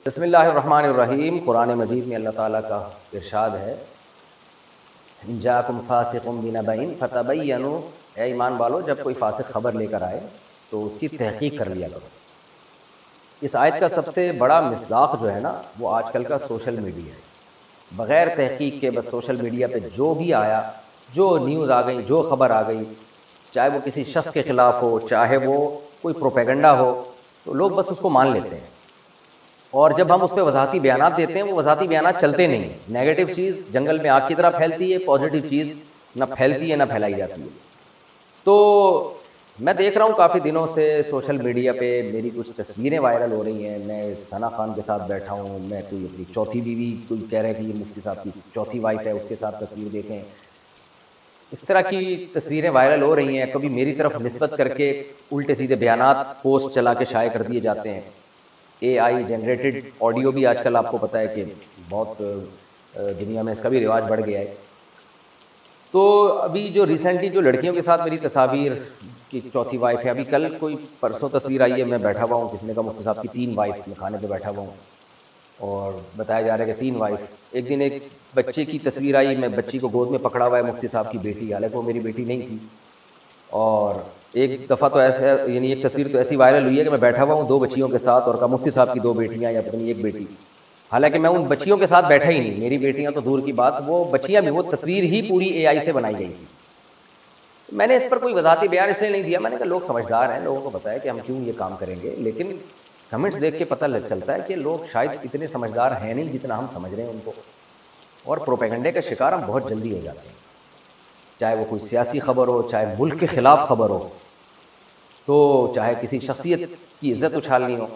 بسم اللہ الرحمن الرحیم۔ قرآن مجید میں اللہ تعالیٰ کا ارشاد ہے، ان جاءکم فاسق بنبأ فتبینوا، اے ایمان والو جب کوئی فاسق خبر لے کر آئے تو اس کی تحقیق کر لیا کرو۔ اس آیت کا سب سے بڑا مصداق جو ہے نا وہ آج کل کا سوشل میڈیا ہے۔ بغیر تحقیق کے بس سوشل میڈیا پہ جو بھی آیا، جو نیوز آ گئی، جو خبر آ گئی، چاہے وہ کسی شخص کے خلاف ہو، چاہے وہ کوئی پروپیگنڈا ہو، تو لوگ بس اس کو مان لیتے ہیں۔ اور جب ہم اس پہ وضاحتی بیانات دیتے ہیں وہ وضاحتی بیانات چلتے نہیں ہیں۔ نیگیٹو چیز جنگل میں آگ کی طرح پھیلتی ہے، پازیٹیو چیز نہ پھیلتی ہے نہ پھیلائی جاتی ہے۔ تو میں دیکھ رہا ہوں کافی دنوں سے سوشل میڈیا پہ میری کچھ تصویریں وائرل ہو رہی ہیں، میں ثنا خان کے ساتھ بیٹھا ہوں، میں کوئی اپنی چوتھی بیوی، کوئی کہہ رہے کہ یہ مفتی صاحب کی چوتھی وائف ہے، اس کے ساتھ تصویر دیکھیں۔ اس طرح کی تصویریں وائرل ہو رہی ہیں، کبھی میری طرف نسبت کر کے الٹے سیدھے بیانات پوسٹ چلا کے شائع کر دیے جاتے ہیں۔ اے آئی جنریٹڈ آڈیو بھی آج کل آپ کو پتہ ہے کہ بہت دنیا میں اس کا بھی رواج بڑھ گیا ہے۔ تو ابھی جو ریسنٹلی جو لڑکیوں کے ساتھ میری تصاویر کی چوتھی وائف ہے، ابھی کل کوئی پرسوں تصویر آئی ہے، میں بیٹھا ہوا ہوں، کسی نے کہا مفتی صاحب کی 3 وائف، میں کھانے پہ بیٹھا ہوا ہوں اور بتایا جا رہا ہے کہ 3 وائف۔ ایک دن ایک بچے کی تصویر آئی، میں بچی کو گود میں پکڑا ہوا ہے، مفتی صاحب کی بیٹی، حالانکہ وہ میری بیٹی نہیں تھی۔ اور ایک دفعہ تو ایسے یعنی ایک تصویر تو ایسی وائرل ہوئی ہے کہ میں بیٹھا ہوا ہوں 2 بچیوں کے ساتھ اور کہا مفتی صاحب کی 2 بیٹیاں یا پتہ نہیں 1 بیٹی، حالانکہ میں ان بچیوں کے ساتھ بیٹھا ہی نہیں، میری بیٹیاں تو دور کی بات، وہ بچیاں بھی، وہ تصویر ہی پوری اے آئی سے بنائی گئی تھی۔ میں نے اس پر کوئی وضاحتی بیان اس لیے نہیں دیا، میں نے کہا لوگ سمجھدار ہیں، لوگوں کو پتہ ہے کہ ہم کیوں یہ کام کریں گے، لیکن کمنٹس دیکھ کے پتہ چلتا ہے کہ لوگ شاید اتنے سمجھدار ہیں نہیں جتنا ہم سمجھ رہے ہیں ان کو، اور پروپیگنڈے کا شکار ہم بہت جلدی ہو جاتے ہیں۔ چاہے وہ کوئی سیاسی خبر ہو، چاہے ملک کے خلاف خبر ہو، تو چاہے کسی شخصیت کی عزت اچھالنی ہو۔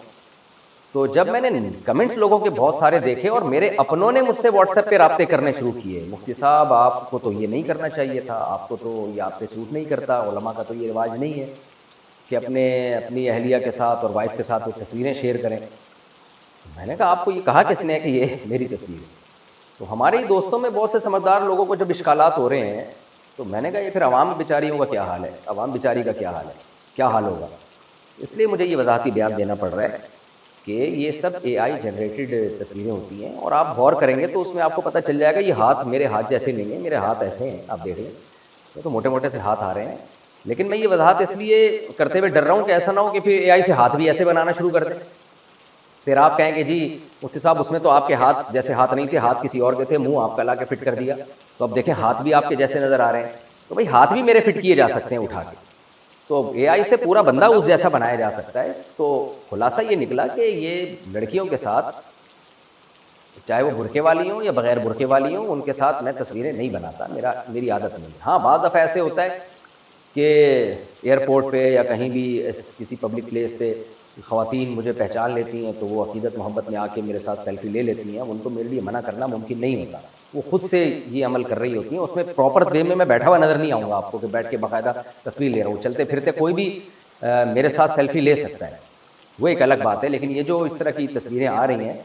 تو جب میں نے کمنٹس لوگوں کے بہت سارے دیکھے اور میرے اپنوں نے مجھ سے واٹس ایپ پہ رابطے کرنے شروع کیے، مفتی صاحب آپ کو تو یہ نہیں کرنا چاہیے تھا، آپ کو تو یہ آپ پہ سوٹ نہیں کرتا، علماء کا تو یہ رواج نہیں ہے کہ اپنی اہلیہ کے ساتھ اور وائف کے ساتھ وہ تصویریں شیئر کریں۔ میں نے کہا آپ کو یہ کہا کس نے کہ یہ میری تصویر ہے؟ تو ہمارے ہی دوستوں میں بہت سے سمجھدار لوگوں کو جب اشکالات ہو رہے ہیں تو میں نے کہا یہ پھر عوام بیچاریوں کا کیا حال ہے، عوام بیچاری کا کیا حال ہے، کیا حال ہوگا؟ اس لیے مجھے یہ وضاحتی بیان دینا پڑ رہا ہے کہ یہ سب اے آئی جنریٹڈ تصویریں ہوتی ہیں، اور آپ غور کریں گے تو اس میں آپ کو پتہ چل جائے گا یہ ہاتھ میرے ہاتھ جیسے نہیں ہیں، میرے ہاتھ ایسے ہیں، آپ دیکھ لیں یہ تو موٹے موٹے سے ہاتھ آ رہے ہیں۔ لیکن میں یہ وضاحت اس لیے کرتے ہوئے ڈر رہا ہوں کہ ایسا نہ ہو کہ پھر اے آئی سے ہاتھ بھی ایسے بنانا شروع کر دیں، پھر آپ کہیں کہ جی مفتی صاحب اس میں تو آپ کے ہاتھ جیسے ہاتھ نہیں تھے، ہاتھ کسی اور کے تھے، منہ آپ کا لا کے فٹ کر دیا، تو اب دیکھیں ہاتھ بھی آپ کے جیسے نظر آ رہے ہیں۔ تو بھائی ہاتھ بھی میرے فٹ کیے جا سکتے ہیں اٹھا کے، تو اے آئی سے پورا بندہ اس جیسا بنایا جا سکتا ہے۔ تو خلاصہ یہ نکلا کہ یہ لڑکیوں کے ساتھ چاہے وہ برقعے والی ہوں یا بغیر برقعے والی ہوں، ان کے ساتھ میں تصویریں نہیں بناتا، میری عادت نہیں۔ ہاں بعض دفعہ ایسے ہوتا ہے کہ ایئرپورٹ پہ یا کہیں بھی کسی پبلک پلیس پہ خواتین مجھے پہچان لیتی ہیں تو وہ عقیدت محبت میں آ کے میرے ساتھ سیلفی لے لیتی ہیں، ان کو میرے لیے منع کرنا ممکن نہیں ہوتا، وہ خود سے یہ عمل کر رہی ہوتی ہیں۔ اس میں پراپر وے میں بیٹھا ہوا نظر نہیں آؤں گا آپ کو کہ بیٹھ کے باقاعدہ تصویر لے رہا ہوں، چلتے پھرتے کوئی بھی میرے ساتھ سیلفی لے سکتا ہے، وہ ایک الگ بات ہے۔ لیکن یہ جو اس طرح کی تصویریں آ رہی ہیں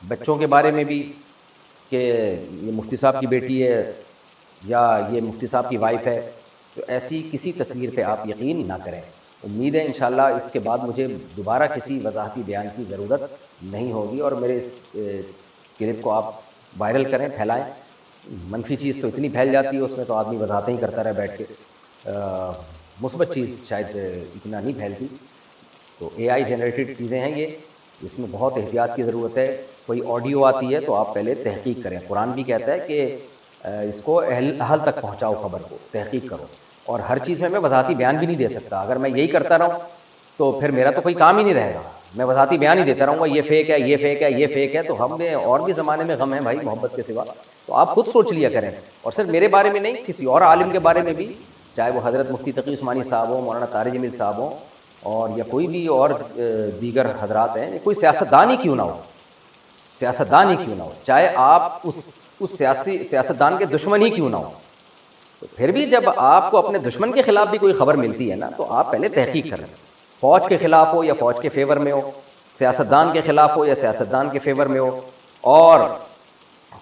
بچوں کے بارے میں بھی کہ یہ مفتی صاحب کی بیٹی ہے یا یہ مفتی صاحب کی وائف ہے، تو ایسی کسی تصویر پہ آپ یقین نہ کریں۔ امید ہے انشاءاللہ اس کے بعد مجھے دوبارہ کسی وضاحتی بیان کی ضرورت نہیں ہوگی، اور میرے اس کلپ کو آپ وائرل کریں، پھیلائیں۔ منفی چیز تو اتنی پھیل جاتی ہے اس میں تو آدمی وضاحتیں ہی کرتا رہے بیٹھ کے، مثبت چیز شاید اتنا نہیں پھیلتی۔ تو اے آئی جنریٹڈ چیزیں ہیں یہ، اس میں بہت احتیاط کی ضرورت ہے۔ کوئی آڈیو آتی ہے تو آپ پہلے تحقیق کریں، قرآن بھی کہتا ہے کہ اس کو اہل تک پہنچاؤ، خبر کو تحقیق کرو، اور ہر چیز میں وضاحتی بیان بھی نہیں دے سکتا۔ اگر میں یہی کرتا رہوں تو پھر میرا تو کوئی کام ہی نہیں رہے گا، میں وضاحتی بیان ہی دیتا رہوں گا، یہ فیک ہے، یہ فیک ہے، یہ فیک ہے، تو ہم میں اور بھی زمانے میں غم ہے بھائی محبت کے سوا۔ تو آپ خود سوچ لیا کریں، اور صرف میرے بارے میں نہیں، کسی اور عالم کے بارے میں بھی، چاہے وہ حضرت مفتی تقی عثمانی صاحب ہوں، مولانا طارق جمیل صاحب ہوں، اور یا کوئی بھی اور دیگر حضرات ہیں، کوئی سیاستدان ہی کیوں نہ ہو، سیاستدان ہی کیوں نہ ہو، چاہے آپ اس سیاستدان کے دشمن ہی کیوں نہ ہو، تو پھر بھی جب آپ کو اپنے دشمن کے خلاف بھی کوئی خبر ملتی ہے نا تو آپ پہلے تحقیق کریں، فوج کے خلاف ہو یا فوج کے فیور میں ہو، سیاستدان کے خلاف ہو یا سیاستدان کے فیور میں ہو، اور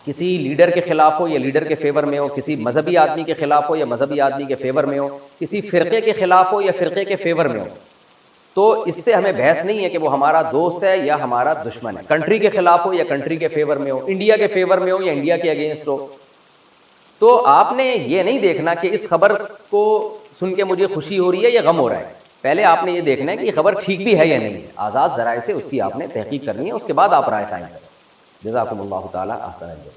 کسی لیڈر کے خلاف ہو یا لیڈر کے فیور میں ہو، کسی مذہبی آدمی کے خلاف ہو یا مذہبی آدمی کے فیور میں ہو، کسی فرقے کے خلاف ہو یا فرقے کے فیور میں ہو، تو اس سے ہمیں بحث نہیں ہے کہ وہ ہمارا دوست ہے یا ہمارا دشمن ہے، کنٹری کے خلاف ہو یا کنٹری کے فیور میں ہو، انڈیا کے فیور میں ہو یا انڈیا کے اگینسٹ ہو. تو آپ نے یہ نہیں دیکھنا کہ اس خبر کو سن کے مجھے خوشی ہو رہی ہے یا غم ہو رہا ہے. پہلے آپ نے یہ دیکھنا ہے کہ یہ خبر ٹھیک بھی ہے یا نہیں ہے. آزاد ذرائع سے اس کی آپ نے تحقیق کرنی ہے، اس کے بعد آپ رائے قائم کریں. جزاکم اللہ تعالی احسن.